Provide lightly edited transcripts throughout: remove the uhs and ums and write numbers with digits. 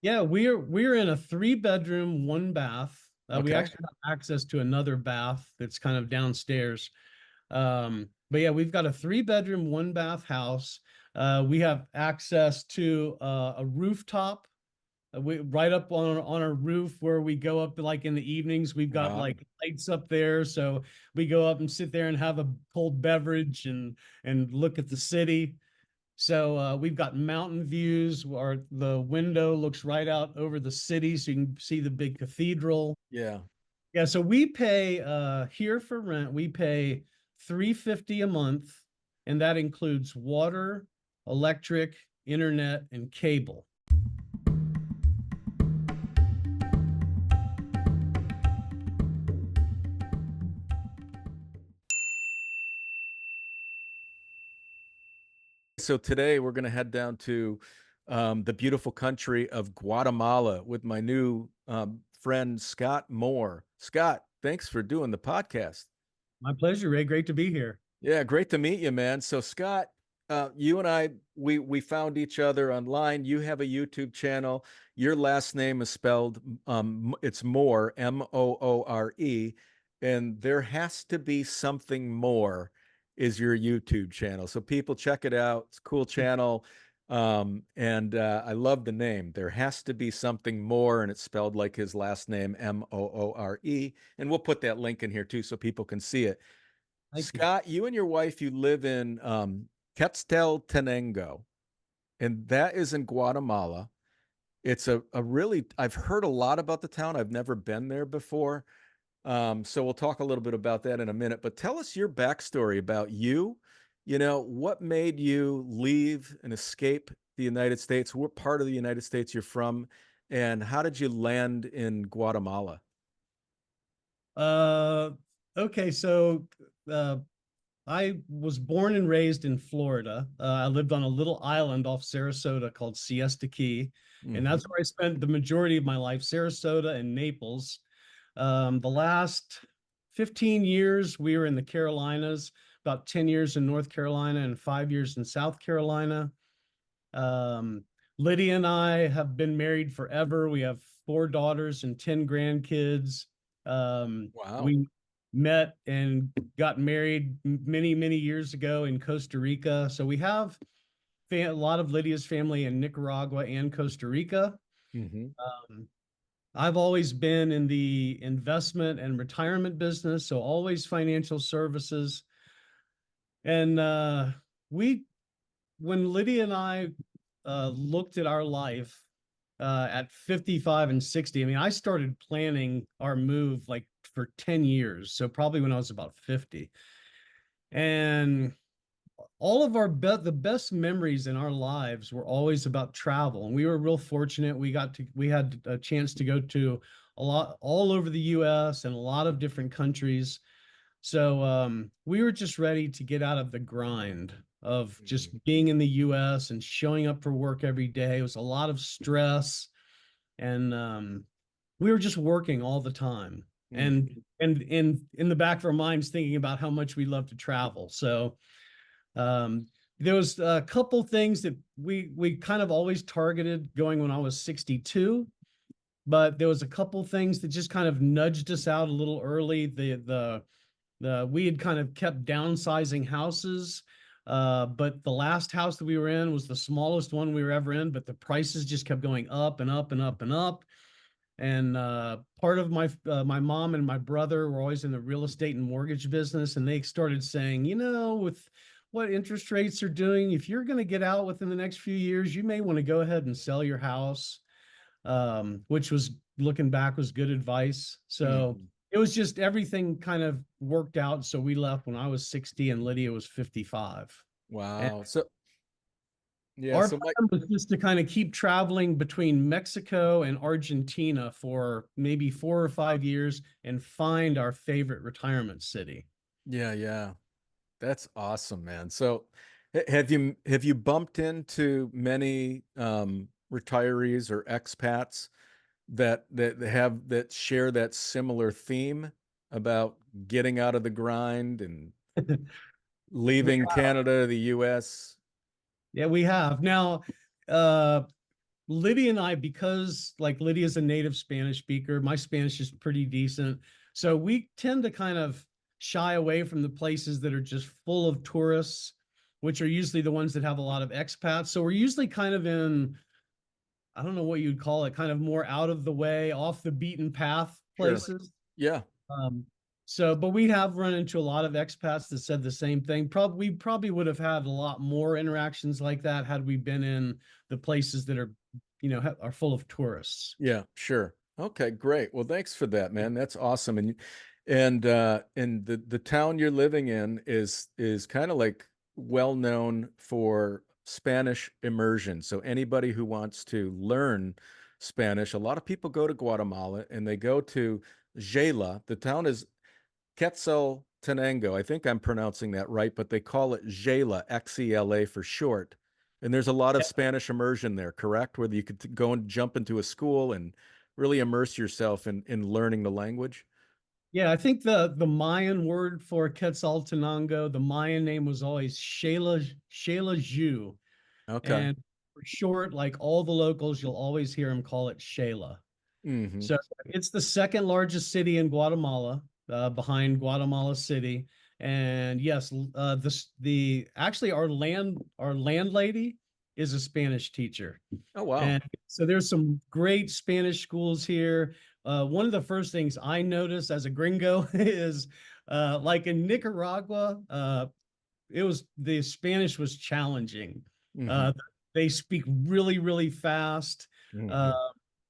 Yeah, we're in a 3 bedroom, 1 bath. We Okay. actually have access to another bath that's kind of downstairs. But yeah, we've got a 3 bedroom, 1 bath house. We have access to a rooftop. We right up on our roof where we go up like in the evenings. We've got Wow. like lights up there, so we go up and sit there and have a cold beverage and look at the city. So we've got mountain views. The window looks right out over the city, so you can see the big cathedral. Yeah. Yeah, so we pay here for rent, we pay 350 a month, and that includes water, electric, internet, and cable. So today we're going to head down to the beautiful country of Guatemala with my new friend Scott Moore. Scott, thanks for doing the podcast. My pleasure, Ray. Great to be here. Yeah, great to meet you, man. So Scott, you and I, we found each other online. You have a YouTube channel. Your last name is spelled it's Moore, Moore, and there has to be something more is your YouTube channel. So people check it out. It's a cool channel. And I love the name. There has to be something more, and it's spelled like his last name, Moore. And we'll put that link in here too so people can see it. Thank you. Scott, you and your wife, you live in Quetzaltenango, and that is in Guatemala. It's a really, I've heard a lot about the town. I've never been there before. So we'll talk a little bit about that in a minute, but tell us your backstory about you. You know, what made you leave and escape the United States? What part of the United States you're from, and how did you land in Guatemala? Uh, okay, so uh, I was born and raised in Florida. I lived on a little island off Sarasota called Siesta Key, and Hmm. that's where I spent the majority of my life, Sarasota and Naples. The last 15 years, we were in the Carolinas, about 10 years in North Carolina and 5 years in South Carolina. Um, Lydia and I have been married forever. We have 4 daughters and 10 grandkids. Wow. We met and got married many, many years ago in Costa Rica. So we have a lot of Lydia's family in Nicaragua and Costa Rica. Hmm. Um, I've always been in the investment and retirement business, so always financial services. And we when Lydia and I looked at our life at 55 and 60, I mean, I started planning our move like for 10 years. So probably when I was about 50. And all of the best memories in our lives were always about travel. And we were real fortunate. We had a chance to go to a lot all over the US and a lot of different countries. So we were just ready to get out of the grind of just being in the US and showing up for work every day. It was a lot of stress, and we were just working all the time. Hmm. And in the back of our minds thinking about how much we love to travel. So um, there was a couple things that we kind of always targeted going when I was 62, but there was a couple things that just kind of nudged us out a little early. The we had kind of kept downsizing houses, but the last house that we were in was the smallest one we were ever in, but the prices just kept going up and up and up and up. And part of my mom and my brother were always in the real estate and mortgage business, and they started saying, with what interest rates are doing, if you're going to get out within the next few years, you may want to go ahead and sell your house, which was looking back was good advice. So Hmm. it was just everything kind of worked out. So we left when I was 60 and Lydia was 55. And Wow. So yeah, our so my plan was just to kind of keep traveling between Mexico and Argentina for maybe 4 or 5 years and find our favorite retirement city. yeah, yeah. That's awesome, man. So have you bumped into many retirees or expats that share that similar theme about getting out of the grind and leaving Canada, the US? Yeah, we have. Now, uh, Lydia and I, because like Lydia's a native Spanish speaker, my Spanish is pretty decent. So we tend to kind of shy away from the places that are just full of tourists, which are usually the ones that have a lot of expats. So we're usually kind of in, I don't know what you'd call it, kind of more out of the way, off the beaten path Sure. places. Yeah. Um, but we have run into a lot of expats that said the same thing. We probably would have had a lot more interactions like that had we been in the places that are, are full of tourists. Yeah, sure. Okay, great. Well, thanks for that, man. That's awesome. And the town you're living in is kind of like well known for Spanish immersion. So anybody who wants to learn Spanish, a lot of people go to Guatemala and they go to Jela. The town is Quetzaltenango. I think I'm pronouncing that right, but they call it Xela, Xela for short. And there's a lot of Spanish immersion there, correct? Where you could go and jump into a school and really immerse yourself in learning the language. Yeah, I think the Mayan word for Quetzaltenango, the Mayan name was always Shela Ju. Okay. And for short, like all the locals, you'll always hear them call it Shela. Hmm. So it's the second largest city in Guatemala, behind Guatemala City. And yes, the actually our landlady is a Spanish teacher, Oh, wow. and so there's some great Spanish schools here. One of the first things I noticed as a gringo is, like in Nicaragua, it was the Spanish was challenging. Hmm. Uh, they speak really, really fast. Uh, Hmm.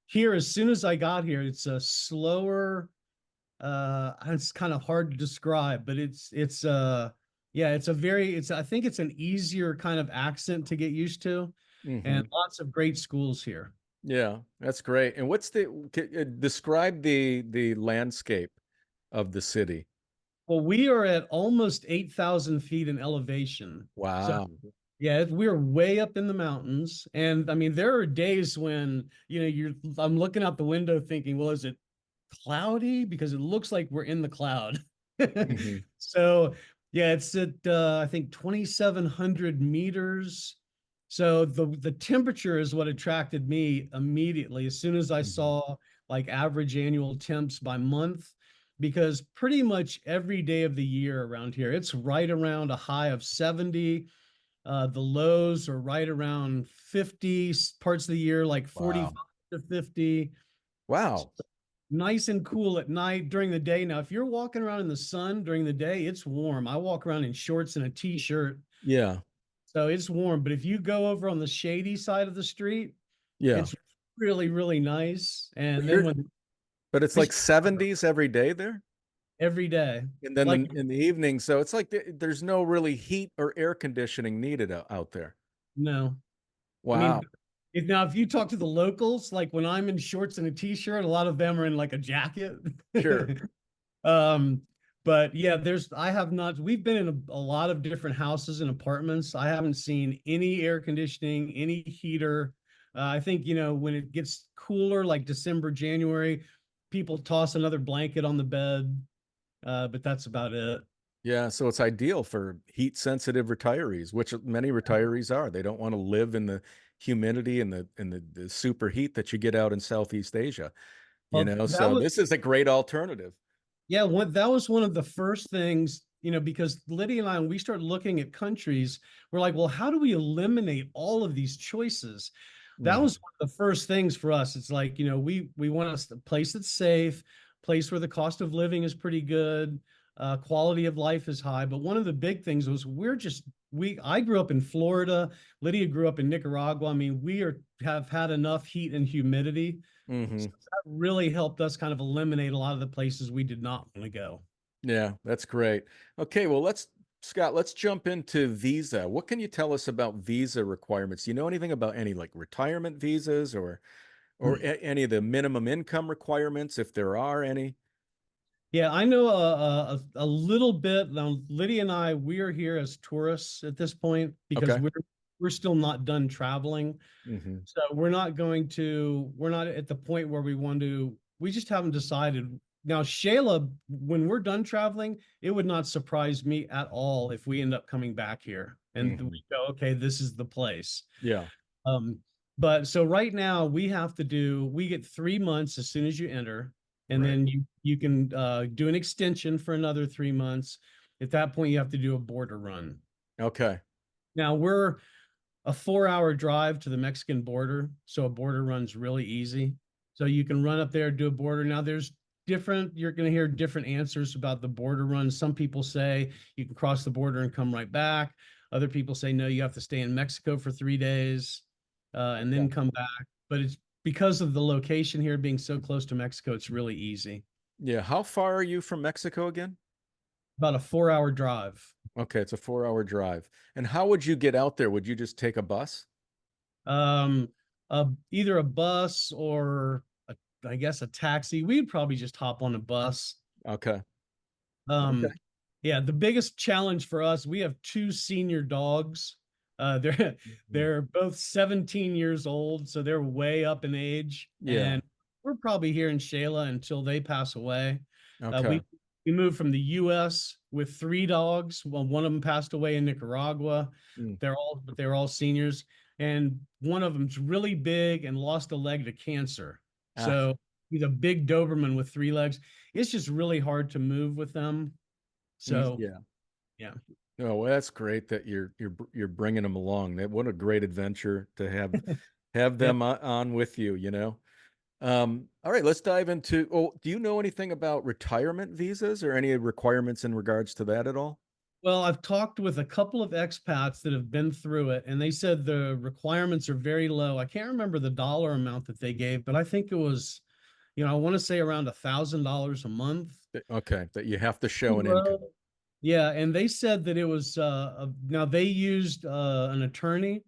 Here, as soon as I got here, it's a slower. It's kind of hard to describe, but yeah, it's I think it's an easier kind of accent to get used to, and Hmm. lots of great schools here. Yeah, that's great. And describe the landscape of the city? Well, we are at almost 8,000 feet in elevation. So Wow. yeah, we're way up in the mountains. And I mean, there are days when, I'm looking out the window thinking, well, is it cloudy? Because it looks like we're in the cloud. Hmm. So yeah, it's at, I think 2,700 meters. So the temperature is what attracted me immediately as soon as I Hmm. saw like average annual temps by month, because pretty much every day of the year around here, it's right around a high of 70. The lows are right around 50 parts of the year, like 45 Wow. to 50. Wow. Nice and cool at night. During the day, now if you're walking around in the sun during the day, it's warm. I walk around in shorts and a t-shirt, Yeah. so it's warm. But if you go over on the shady side of the street, Yeah. it's really, really nice. But And then you're when but it's like 70s every day there? every day, And then like, in the evening, so it's like there's no really heat or air conditioning needed out there. no, I mean, Wow. if you talk to the locals, like when I'm in shorts and a t-shirt, a lot of them are in like a jacket. Sure. Um, but yeah, I have not, we've been in a lot of different houses and apartments. I haven't seen any air conditioning, any heater. I think, when it gets cooler, like December, January, people toss another blanket on the bed. But that's about it. Yeah, so it's ideal for heat sensitive retirees, which many retirees are. They don't want to live in the humidity and the super heat that you get out in Southeast Asia, Well, that so was, this is a great alternative. yeah, that was one of the first things, because Lydia and I, when we started looking at countries, we're like, well, how do we eliminate all of these choices? That Hmm. was one of the first things for us. It's like, we want a place that's safe, place where the cost of living is pretty good, quality of life is high. But one of the big things was I grew up in Florida. Lydia grew up in Nicaragua. I mean, have had enough heat and humidity. Hmm. So that really helped us kind of eliminate a lot of the places we did not want to go. Yeah, that's great. Okay, well, Scott, let's jump into visa. What can you tell us about visa requirements? Do you know anything about any like retirement visas or any of the minimum income requirements, if there are any? Yeah, I know a little bit. Now, Lydia and I, we are here as tourists at this point because Okay. we're still not done traveling. Hmm. So we're not at the point where we just haven't decided. Now, Shayla, when we're done traveling, it would not surprise me at all if we end up coming back here and Hmm. we go, okay, this is the place. Yeah. Um, But so right now we get 3 months as soon as you enter, and Right. then you can do an extension for another 3 months. At that point, you have to do a border run. Okay. Now we're a 4 hour drive to the Mexican border, so a border run's really easy. So you can run up there, do a border. Now you're going to hear different answers about the border run. Some people say you can cross the border and come right back. Other people say no, you have to stay in Mexico for 3 days and Okay. then come back. But it's because of the location here being so close to Mexico, it's really easy. Yeah. How far are you from Mexico again? About a 4 hour drive. Okay, it's a 4 hour drive. And how would you get out there? Would you just take a bus? Um, either a bus or I guess a taxi. We'd probably just hop on a bus. Okay. Okay. Um, yeah, the biggest challenge for us, we have two senior dogs. They're Mhm. they're both 17 years old, so they're way up in age, Yeah. and we're probably here in Shayla until they pass away. Uh, Okay. we we moved from the U.S. with three dogs. Well, one of them passed away in Nicaragua. Mm. They're all seniors, and one of them's really big and lost a leg to cancer. Ah, So he's a big Doberman with three legs. It's just really hard to move with them. So yeah. yeah, Oh, well, that's great that you're bringing them along. That what a great adventure to have yeah. them on with you, you know. All right, let's dive into. Oh, do you know anything about retirement visas or any requirements in regards to that at all? Well, I've talked with a couple of expats that have been through it, and they said the requirements are very low. I can't remember the dollar amount that they gave, but I think it was, I want to say around $1,000 a month. Okay, that you have to show an income. Yeah, and they said that it was now they used an attorney,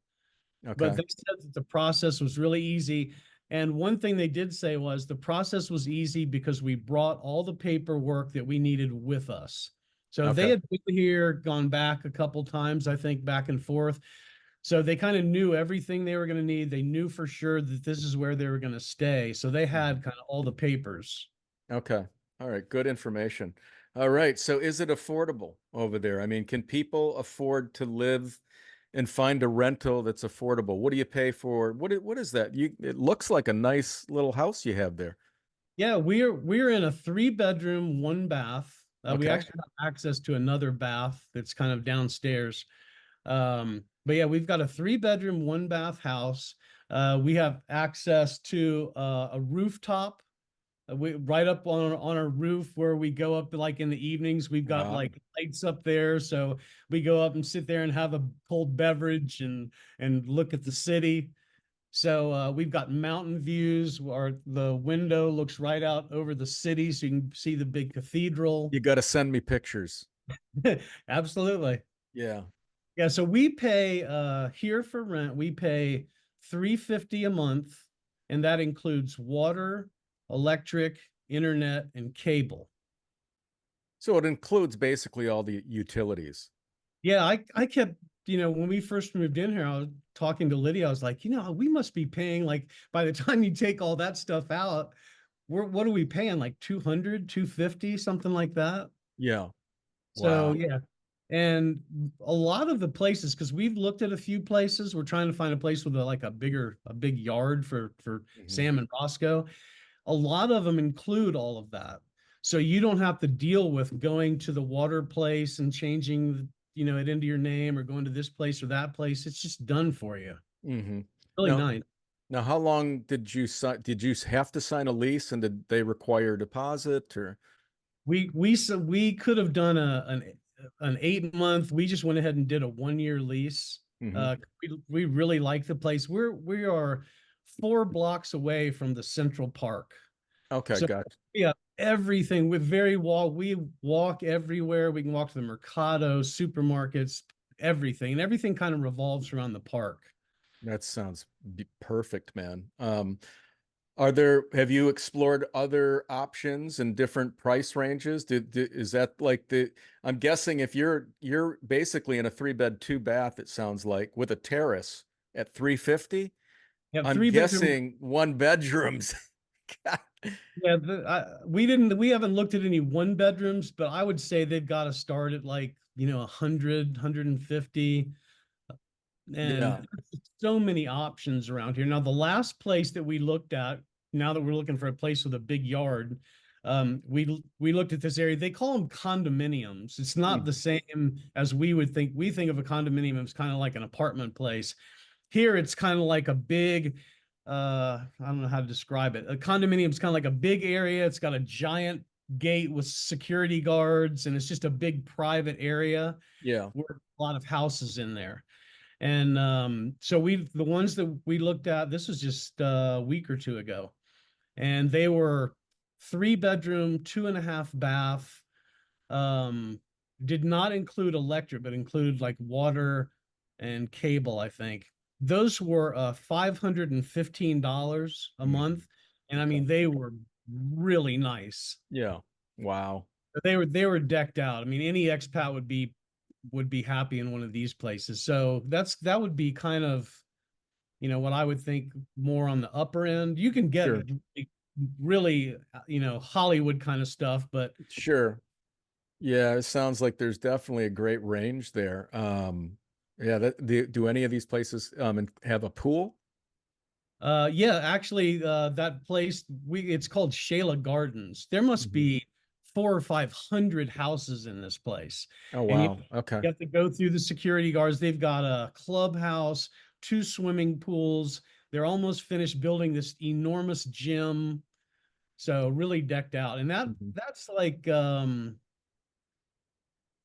but Okay. they said that the process was really easy. And one thing they did say was the process was easy because we brought all the paperwork that we needed with us. So they Okay. had been here, gone back a couple times, I think, back and forth. So they kind of knew everything they were going to need. They knew for sure that this is where they were going to stay. So they Mhm. had kind of all the papers. Okay. All right. Good information. All right. So is it affordable over there? I mean, can people afford to live and find a rental that's affordable? What do you pay for? What is that? It looks like a nice little house you have there. Yeah, we're in a 3 bedroom, 1 bath. We Okay. actually have access to another bath that's kind of downstairs. But yeah, we've got a 3 bedroom, 1 bath house. We have access to a rooftop. We right up on our roof where we go up like in the evenings. We've got Wow. like lights up there, so we go up and sit there and have a cold beverage and look at the city. So we've got mountain views. The window looks right out over the city, so you can see the big cathedral. You got to send me pictures. Absolutely. Yeah. Yeah, so we pay here for rent, we pay 350 a month, and that includes water, electric, internet, and cable. So it includes basically all the utilities. Yeah, I kept, when we first moved in here, I was talking to Lydia. I was like, we must be paying like by the time you take all that stuff out, what are we paying? Like 200, 250, something like that. Yeah. So Wow. yeah. And a lot of the places, because we've looked at a few places, we're trying to find a place with a big yard for Mhm. Sam and Roscoe. A lot of them include all of that. So you don't have to deal with going to the water place and changing, it into your name or going to this place or that place. It's just done for you. Mhm. Really Now, nice. now, how long did you sign? Did you have to sign a lease, and did they require a deposit or? We could have done an 8 month. We just went ahead and did a 1 year lease. Mhm. We really like the place. We are 4 blocks away from the Central Park. Okay, So got yeah, everything with we walk everywhere. We can walk to the Mercado, supermarkets, everything, and everything kind of revolves around the park. that sounds perfect, man. Have you explored other options and different price ranges? Is that like I'm guessing if you're basically in a 3 bed, 2 bath, it sounds like with a terrace at 350, Yeah, I'm 3 bedroom. guessing one bedrooms. God. Yeah, we haven't looked at any 1 bedrooms, but I would say they've got to start at like 100, 150. Yeah. And so many options around here. Now, the last place that we looked at, now that we're looking for a place with a big yard, we looked at this area. They call them condominiums. It's not Mm. the same as we would think. We think of a condominium as kind of like an apartment place. Here, it's kind of like a big, I don't know how to describe it. A condominium is kind of like a big area. It's got a giant gate with security guards, and it's just a big private area Yeah. with a lot of houses in there. And so the ones that we looked at, this was just a week or two ago, and they were 3 bedroom, 2.5 bath, um, did not include electric, but included like water and cable, I think. Those were $515 a Mhm. month. And I Okay. mean, they were really nice. Yeah. Wow. They were decked out. I mean, any expat would be happy in one of these places. So that would be kind of, what I would think more on the upper end. You can get Sure. really, Hollywood kind of stuff, but Sure. Yeah, it sounds like there's definitely a great range there. Yeah, do any of these places have a pool? yeah, actually, that place it's called Shayla Gardens. There must Mhm. be 400 or 500 houses in this place, Oh, and you wow. Okay. you have to go through the security guards. They've got a clubhouse, 2 swimming pools. They're almost finished building this enormous gym, so really decked out. And that Mhm. that's like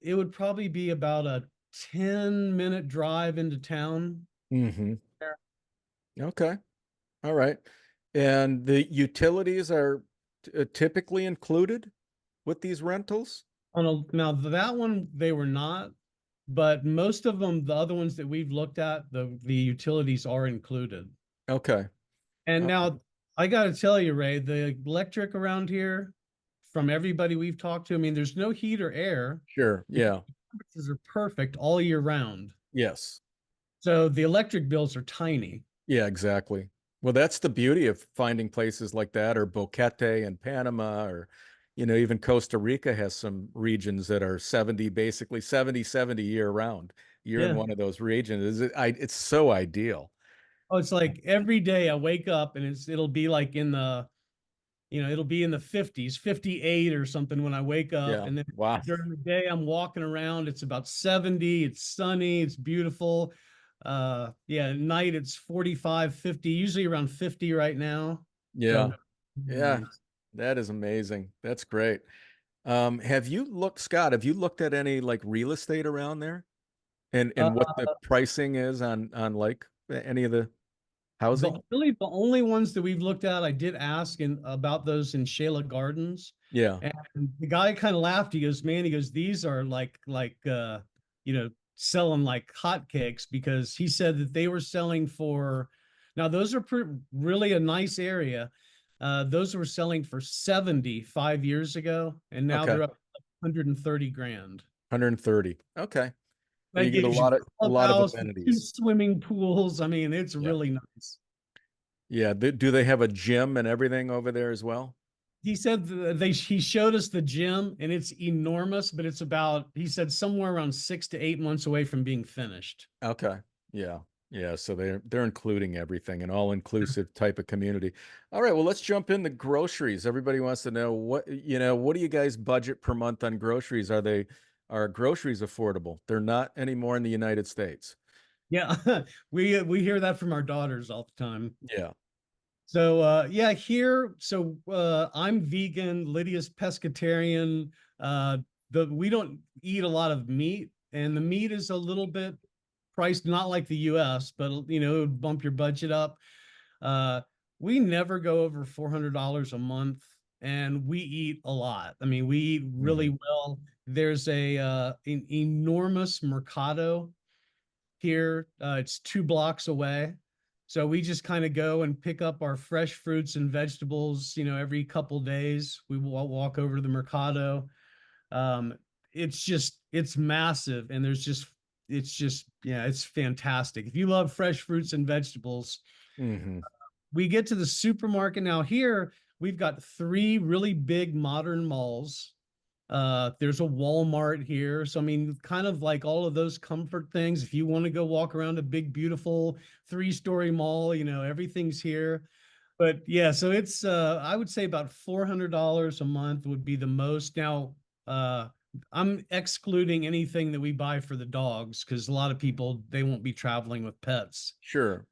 it would probably be about a 10-minute drive into town. Mhm. Okay. All right. And the utilities are typically included with these rentals? Now that one they were not, but most of them, the other ones that we've looked at, the utilities are included. Okay. And Uh, now I got to tell you, Ray, the electric around here, from everybody we've talked to, I mean, there's no heat or air. sure. The Yeah. temperatures are perfect all year round. Yes. So the electric bills are tiny. Yeah, exactly. Well, that's the beauty of finding places like that, or Boquete in Panama, or, even Costa Rica has some regions that are 70, basically 70 year round. You're in Yeah. one of those regions. It's so ideal. Oh, it's like every day I wake up and it'll be like it'll be in the 50s, 58 or something when I wake up. Yeah. And then Wow. during the day, I'm walking around. It's about 70. It's sunny. It's beautiful. Yeah, at night it's 45, 50, usually around 50 right now. Yeah. So Yeah. nice. That is amazing. That's great. Scott, have you looked at any like real estate around there Uh, and what the pricing is on like any of the housing? the only ones that we've looked at, I did ask about those in Shayla Gardens, Yeah. and the guy kind of laughed. He goes, "Man," he goes, "these are selling like hotcakes," because he said that they were selling for. Now those are really a nice area. Those were selling for 75 years ago, and now Okay. they're up 130 grand. 130. Okay. And That you get gives you a lot of clubhouse with two amenities. swimming pools. I mean, it's Yeah. really nice. Yeah. Do they have a gym and everything over there as well? He said he showed us the gym and it's enormous, but it's about, he said, somewhere around 6 to 8 months away from being finished. Okay. Yeah. Yeah. So they're including everything, an all-inclusive type of community. All right. Well, let's jump into groceries. Everybody wants to know what do you guys budget per month on groceries? Are groceries affordable? They're not anymore in the United States. Yeah, we hear that from our daughters all the time. Yeah. So yeah, here, so I'm vegan, Lydia's pescatarian. We don't eat a lot of meat, and the meat is a little bit priced, not like the US, but it would bump your budget up. Uh, we never go over $400 a month, and we eat a lot. I mean, we eat really Mhm. well. There's an enormous mercado here. It's 2 blocks away. So we just kind of go and pick up our fresh fruits and vegetables, every couple days. We will walk over to the mercado. Um, it's massive, and yeah, it's fantastic. If you love fresh fruits and vegetables, Mhm. we get to the supermarket. Now here we've got 3 really big modern malls. There's a Walmart here. So I mean, kind of like all of those comfort things. If you want to go walk around a big, beautiful three-story mall, everything's here. But yeah, so it's I would say about $400 a month would be the most. Now, uh I'm excluding anything that we buy for the dogs because a lot of people they won't be traveling with pets. Sure.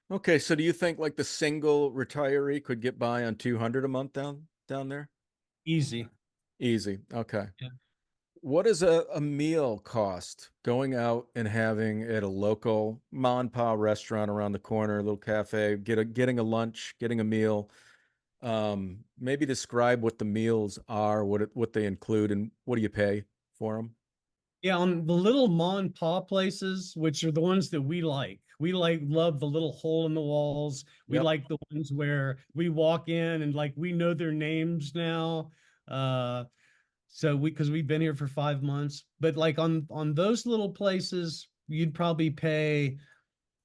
Okay, so do you think like the single retiree could get by on 200 a month down there? Easy. Easy. Okay. Yeah. What does a meal cost going out and having at a local mom and pop restaurant around the corner, a little cafe, getting a lunch, getting a meal? Maybe describe what the meals are, what they include, and what do you pay for them? Yeah, on the little mom and pop places, which are the ones that we like. We like love the little hole in the walls. We Yep. like the ones where we walk in and like we know their names now. So because we've been here for 5 months. But like on those little places, you'd probably pay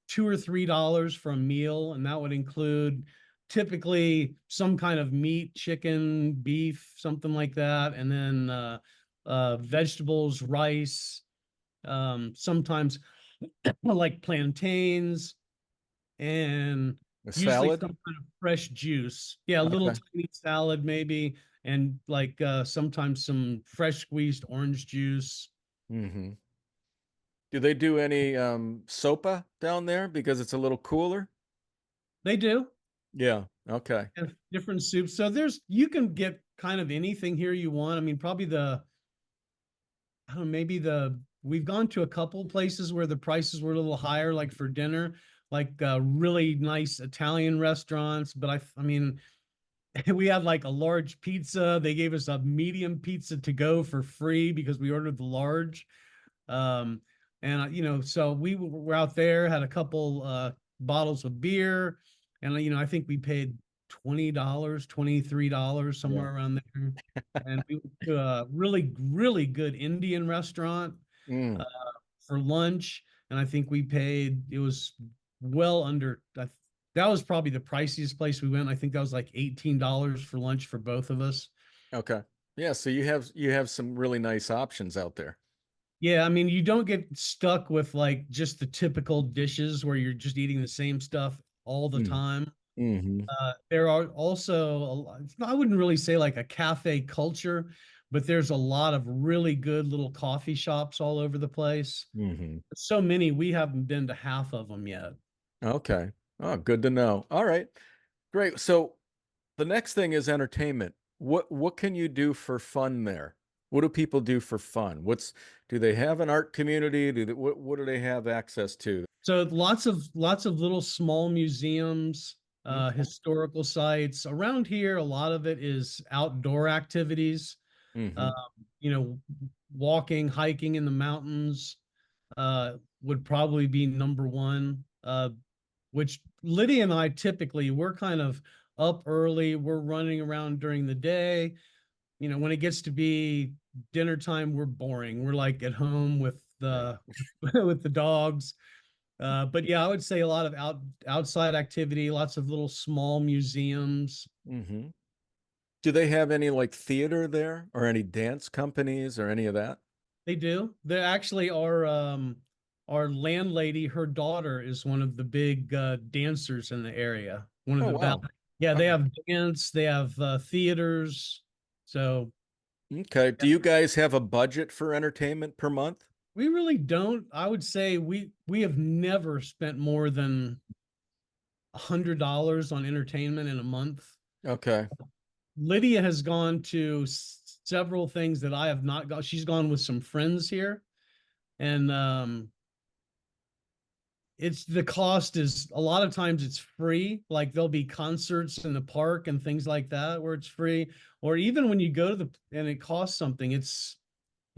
$2 or $3 for a meal, and that would include typically some kind of meat, chicken, beef, something like that, and then vegetables, rice, sometimes like plantains, and A usually salad? some kind of fresh juice. Yeah, a little Okay. tiny salad maybe, and like sometimes some fresh squeezed orange juice. Mm-hmm. Do they do any sopa down there because it's a little cooler? They do Yeah. Okay. have different soups. So you can get kind of anything here you want. I mean, probably I don't know, maybe we've gone to a couple places where the prices were a little higher, like for dinner, like really nice Italian restaurants. But I mean, we had like a large pizza. They gave us a medium pizza to go for free because we ordered the large. Um, and so we were out there, had a couple bottles of beer, and I think we paid $20, $23, Yeah. somewhere around there. And we went to a really, really good Indian restaurant uh, Mm. for lunch, and I think we paid it was well under that was probably the priciest place we went. I think that was like $18 for lunch for both of us. Okay. Yeah. So you have some really nice options out there. Yeah, I mean, you don't get stuck with like just the typical dishes where you're just eating the same stuff all the Mm. time. Mm-hmm. There are also, I wouldn't really say like a cafe culture, but there's a lot of really good little coffee shops all over the place. Mm-hmm. So many, we haven't been to half of them yet. Okay. Oh, good to know. All right. Great. So the next thing is entertainment. What can you do for fun there? What do people do for fun? Do they have an art community? What do they have access to? So lots of little small museums, Okay. historical sites around here. A lot of it is outdoor activities. Mm-hmm. Um, you know, walking, hiking in the mountains would probably be number one. Which Lydia and I typically we're kind of up early. We're running around during the day. When it gets to be dinner time, we're boring. We're like at home with Right. the with the dogs. But yeah, I would say a lot of outside activity, lots of little small museums. Mm-hmm. Do they have any like theater there or any dance companies or any of that? They do. They actually are our landlady, her daughter is one of the big dancers in the area. One of Oh, the best. wow. Yeah, they Wow. have dance, they have theaters. So Okay. yeah, Do you guys have a budget for entertainment per month? we really don't. I would say we have never spent more than $100 on entertainment in a month. Okay. Lydia has gone to several things that I have not gone. She's gone with some friends here, and it's the cost is a lot of times it's free. Like there'll be concerts in the park and things like that where it's free, or even when you go to the and it costs something, it's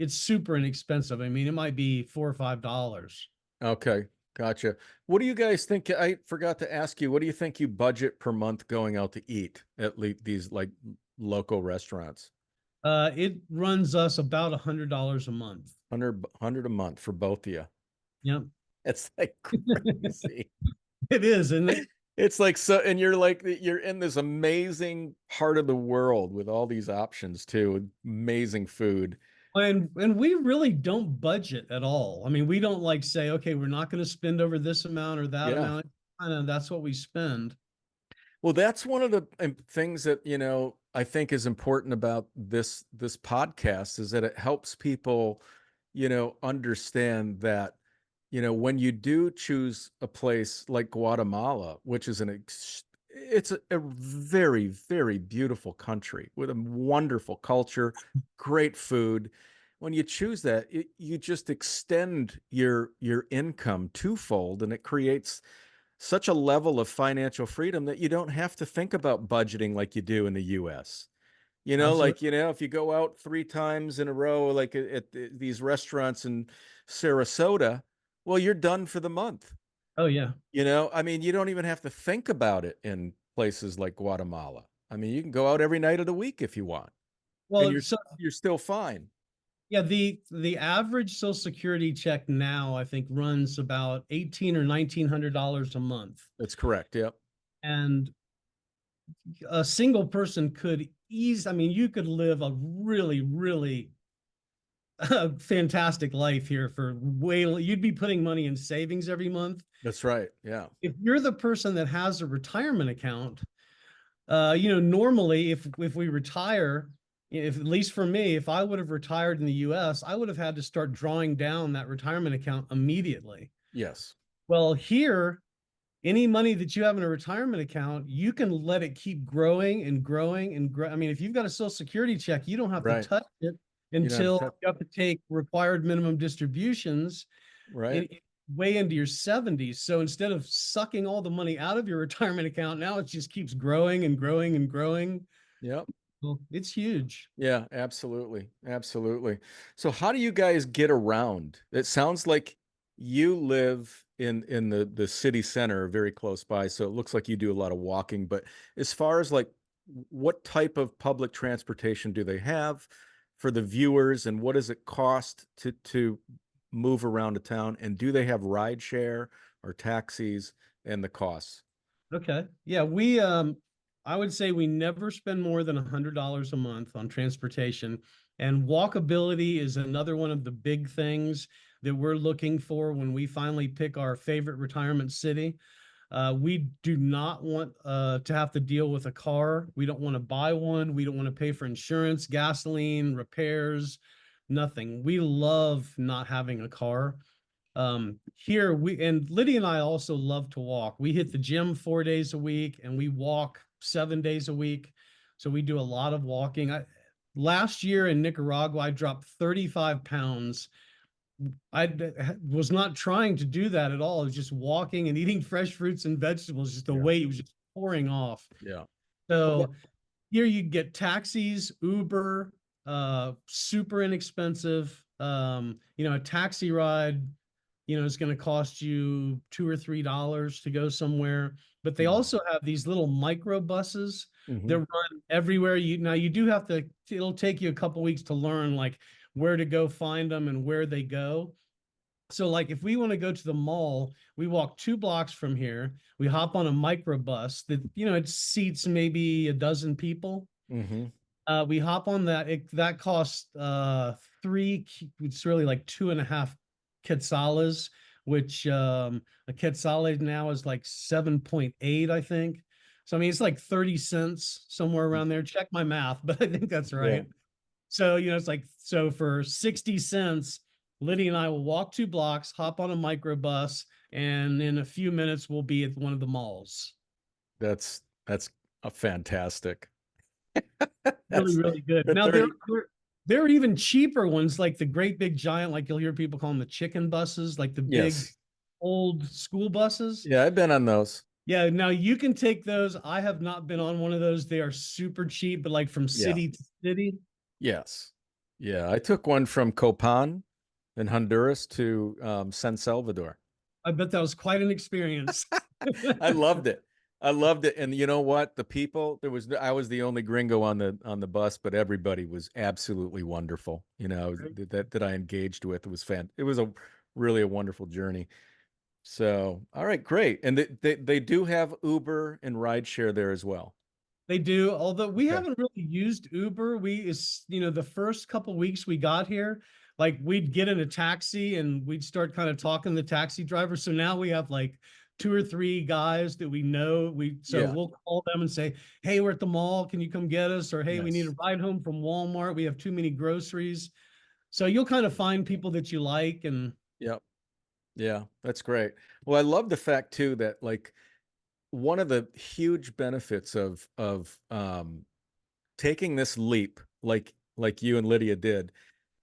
super inexpensive. I mean, it might be $4 or $5. Okay. Gotcha. What do you guys think? I forgot to ask you, what do you think you budget per month going out to eat at these like local restaurants? It runs us about $100 a month. 100 a month for both of you. Yep. It's like crazy. It is, isn't it? It's like so, and you're like you're in this amazing part of the world with all these options too, with amazing food. And we really don't budget at all. I mean, we don't like say, okay, we're not going to spend over this amount or that Yeah. amount. Kind of that's what we spend. Well, that's one of the things that, I think is important about this podcast is that it helps people, understand that, when you do choose a place like Guatemala, which is it's a very, very beautiful country with a wonderful culture, great food. When you choose that, you just extend your income twofold, and it creates such a level of financial freedom that you don't have to think about budgeting like you do in the US. Absolutely. Like, if you go out 3 times in a row, like these restaurants in Sarasota, well, you're done for the month. Oh yeah. I mean, you don't even have to think about it in places like Guatemala. I mean, you can go out every night of the week if you want, and Well, so you're still fine. yeah, the average Social Security check now, I think, runs about 18 or $1,900 a month. That's correct. Yep. And a single person could ease, I mean, you could live a really, really fantastic life here for you'd be putting money in savings every month. That's right. Yeah. If you're the person that has a retirement account, normally if we retire, if at least for me, if I would have retired in the US, I would have had to start drawing down that retirement account immediately. Yes. Well, here, any money that you have in a retirement account, you can let it keep growing and growing and grow. I mean, if you've got a Social Security check, you don't have to Right. touch it You know, until you have to take required minimum distributions right. in, way into your 70s. So instead of sucking all the money out of your retirement account, now it just keeps growing and growing and growing. Yep. Well, it's huge. Yeah, absolutely. Absolutely. So how do you guys get around? It sounds like you live in the city center very close by, so it looks like you do a lot of walking, but as far as like what type of public transportation do they have for the viewers, and what does it cost to move around a town, and do they have ride share or taxis, and the costs? Okay. Yeah, I would say we never spend more than $100 a month on transportation. And walkability is another one of the big things that we're looking for when we finally pick our favorite retirement city. We do not want to have to deal with a car. We don't want to buy one. We don't want to pay for insurance, gasoline, repairs, nothing. We love not having a car. Here we and Lydia and I also love to walk. We hit the gym 4 days a week and we walk 7 days a week. So we do a lot of walking. Last year in Nicaragua, I dropped 35 pounds. Was not trying to do that at all. I was just walking and eating fresh fruits and vegetables. Just the Yeah. weight was just pouring off. Yeah. Well, So here you get taxis, Uber, super inexpensive. A taxi ride, is going to cost you $2 or $3 to go somewhere. But they also have these little micro buses that mm-hmm. run everywhere. You do have to, it'll take you a couple weeks to learn like where to go find them and where they go. So like if we want to go to the mall, we walk 2 blocks from here. We hop on a microbus that, it seats maybe a dozen people. Mm-hmm. We hop on that. That costs it's really like 2.5 quetzales, which a quetzale now is like 7.8, I think. So I mean it's like 30 cents somewhere around there. Check my math, but I think that's Yeah. right. So, it's like, so for 60 cents, Lydia and I will walk 2 blocks, hop on a microbus, and in a few minutes, we'll be at one of the malls. That's a fantastic. Really, That's really good. the Now, 30. there are even cheaper ones, like the great big giant, like you'll hear people call them the chicken buses, like the big Yes. old school buses. Yeah, I've been on those. Yeah, now you can take those. I have not been on one of those. They are super cheap, but like from Yeah. city to city. Yes. Yeah, I took one from Copan in Honduras to San Salvador. I bet that was quite an experience. I loved it. I loved it. And you know what? The people, I was the only gringo on the bus, but everybody was absolutely wonderful. That I engaged with. It was really a wonderful journey. So, all right, great. And they do have Uber and rideshare there as well. They do, although we Okay. haven't really used Uber. We is, the first couple weeks we got here, like we'd get in a taxi and we'd start kind of talking to the taxi driver. So now we have like two or three guys that we know. So Yeah. we'll call them and say, "Hey, we're at the mall. Can you come get us?" Or, "Hey, we need a Nice. ride home from Walmart. We have too many groceries." So you'll kind of find people that you like. And Yep. Yeah, that's great. Well, I love the fact too that like one of the huge benefits of taking this leap, like you and Lydia did,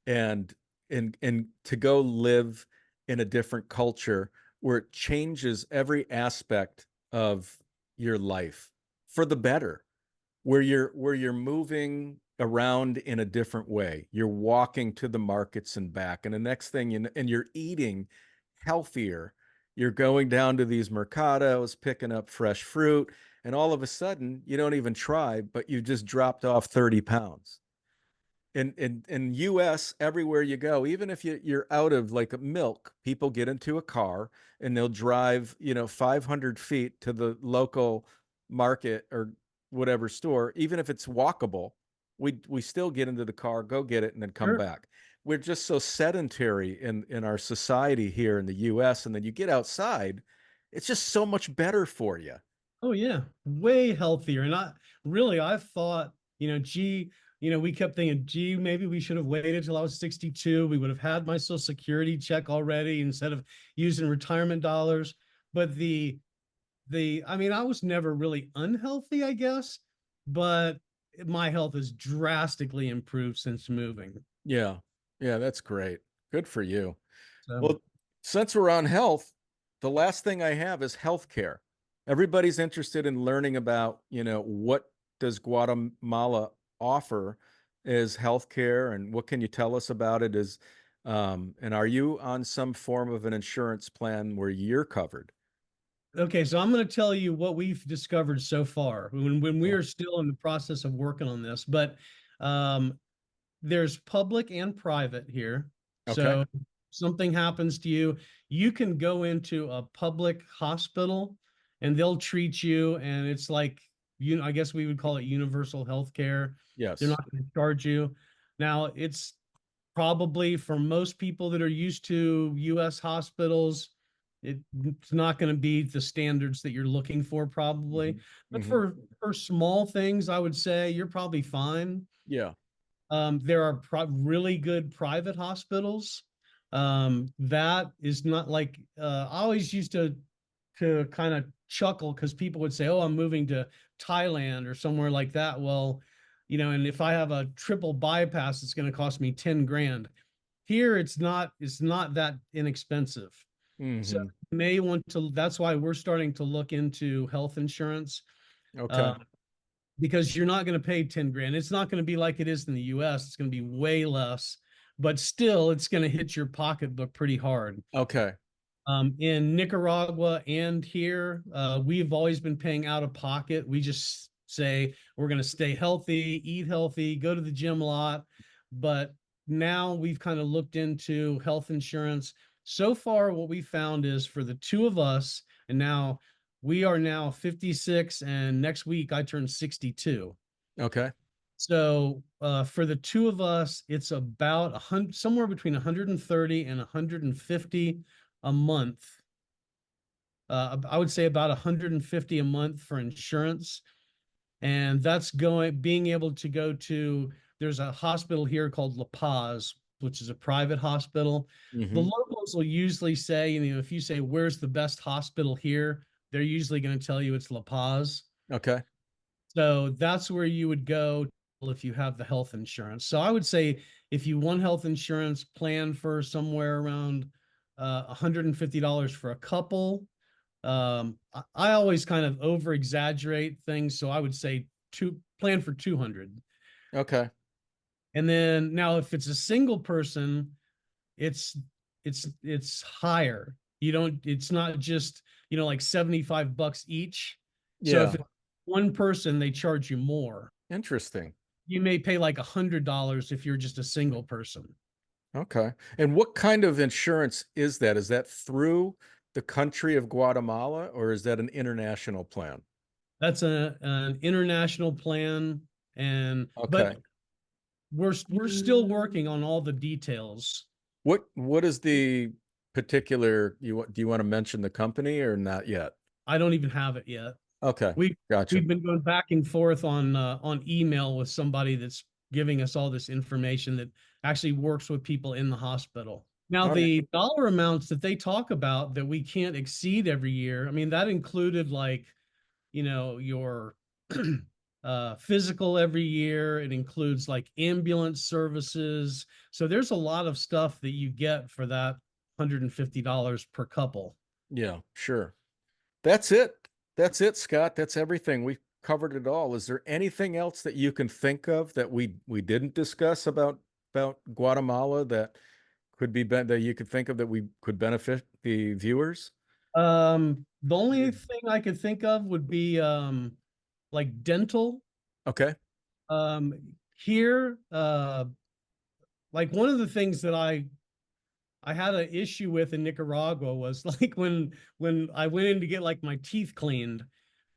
and and to go live in a different culture where it changes every aspect of your life for the better, where you're moving around in a different way. You're walking to the markets and back, and the next thing and you're eating healthier. You're going down to these mercados, picking up fresh fruit, and all of a sudden, you don't even try, but you just dropped off 30 pounds. In US, everywhere you go, even if you're out of like milk, people get into a car and they'll drive, 500 feet to the local market or whatever store, even if it's walkable. We still get into the car, go get it, and then come sure. back. We're just so sedentary in our society here in the US, and then you get outside, it's just so much better for you. Oh yeah, way healthier. And I've thought, we kept thinking, gee, maybe we should have waited till I was 62. We would have had my social security check already instead of using retirement dollars. But I mean, I was never really unhealthy, I guess, but my health has drastically improved since moving. Yeah. Yeah, that's great. Good for you. So, Well, since we're on health, the last thing I have is healthcare. Everybody's interested in learning about, what does Guatemala offer as healthcare, and what can you tell us about it? And are you on some form of an insurance plan where you're covered? okay, so I'm going to tell you what we've discovered so far when we Yeah. are still in the process of working on this. But um, there's public and private here. Okay. So something happens to you, you can go into a public hospital and they'll treat you. And it's like, I guess we would call it universal health care. They're Yes. not going to charge you. Now, it's probably for most people that are used to US hospitals, it's not going to be the standards that you're looking for, probably. Hmm. But Hmm. for small things, I would say you're probably fine. Yeah. There are really good private hospitals. That is not like I always used to kind of chuckle because people would say, "Oh, I'm moving to Thailand or somewhere like that." Well, and if I have a triple bypass, it's going to cost me 10 grand. Here, it's not that inexpensive. So Hmm. you may want to. That's why we're starting to look into health insurance. Okay. Uh, because you're not going to pay 10 grand. It's not going to be like it is in the US. It's going to be way less, but still it's going to hit your pocketbook pretty hard. Okay. In Nicaragua and here, we've always been paying out of pocket. We just say we're going to stay healthy, eat healthy, go to the gym a lot. But now we've kind of looked into health insurance. So far, what we found is for the two of us, and now we are now 56, and next week I turn 62. Okay. So for the two of us, it's about somewhere between 130 and 150 a month. I would say about 150 a month for insurance, and that's being able to go to. There's a hospital here called La Paz, which is a private hospital. The Hmm. locals will usually say, if you say where's the best hospital here, they're usually going to tell you it's La Paz. Okay. So that's where you would go if you have the health insurance. So I would say if you want health insurance, plan for somewhere around $150 for a couple. I always kind of over exaggerate things, so I would say plan for 200. Okay. And then now if it's a single person, it's it's higher. It's not just, like $75 each. So if Yeah. it's one person, they charge you more. Interesting. You may pay like $100 if you're just a single person. Okay. And what kind of insurance is that? Is that through the country of Guatemala, or is that an international plan? That's an international plan, and but Okay. we're still working on all the details. What is the particular do you want to mention the company or not yet? I don't even have it yet. Okay. We Gotcha. we've been going back and forth on email with somebody that's giving us all this information that actually works with people in the hospital. Now, All right. the dollar amounts that they talk about that we can't exceed every year, I mean, that included like, your physical every year. It includes like ambulance services. So there's a lot of stuff that you get for that $150 per couple. Yeah, sure. That's it. That's it, Scott. That's everything. We covered it all. Is there anything else that you can think of that we didn't discuss about Guatemala that could be that you could think of that we could benefit the viewers? The only thing I could think of would be like dental. Okay. Um, Here, like one of the things that I had an issue with in Nicaragua was like when I went in to get like my teeth cleaned,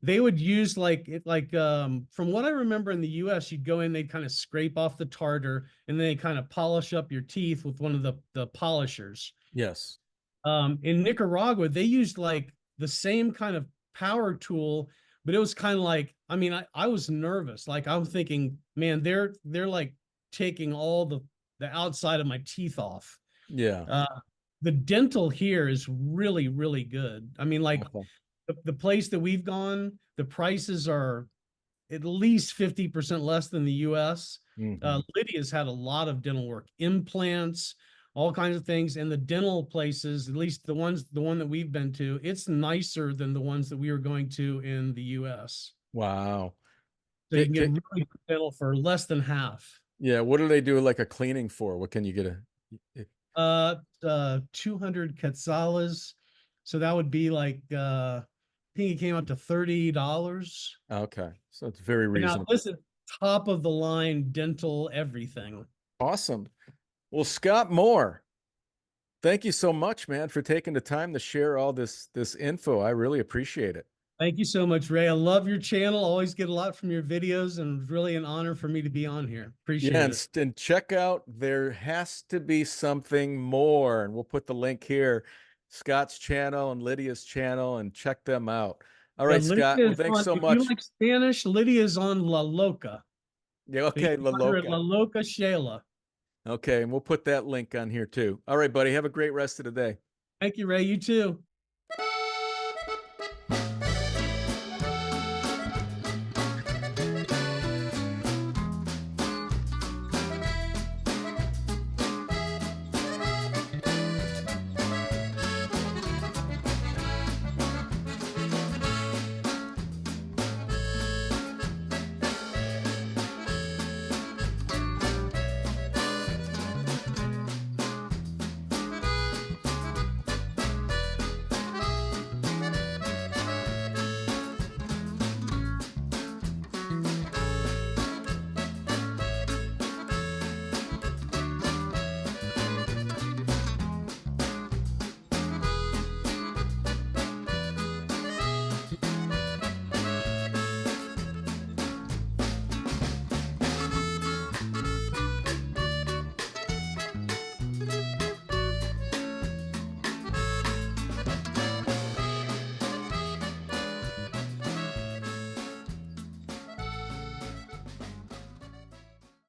they would use like it like from what I remember in the US, you'd go in, they'd kind of scrape off the tartar and then they kind of polish up your teeth with one of the polishers. Yes. In Nicaragua, they used like the same kind of power tool, but it was kind of like, I mean, I was nervous. Like I'm thinking, man, they're like taking all the outside of my teeth off. Yeah. Uh, the dental here is really, really good. I mean, like Okay. the place that we've gone, the prices are at least 50% less than the US. Hmm. Lydia's had a lot of dental work, implants, all kinds of things. And the dental places, at least the one that we've been to, it's nicer than the ones that we were going to in the US. Wow. So you can get really good dental for less than half. Yeah. What do they do like a cleaning for? What can you get a? 200 quetzales. So that would be like, I think it came up to $30. Okay. So it's very And now reasonable. this is top of the line dental everything. Awesome. Well, Scott Moore, thank you so much, man, for taking the time to share all this info. I really appreciate it. Thank you so much, Ray. I love your channel. Always get a lot from your videos, and it's really an honor for me to be on here. Yeah, Appreciate it. and check out There Has to Be Something More, and we'll put the link here, Scott's channel and Lydia's channel, and check them out. All Yeah, right, Scott. Lydia Well, is thanks on, so if you much. like Spanish, Lydia is on La Loca. Yeah, So you okay, can La find her at La Loca. Loca Shayla. Okay, and we'll put that link on here too. All right, buddy. Have a great rest of the day. Thank you, Ray. You too.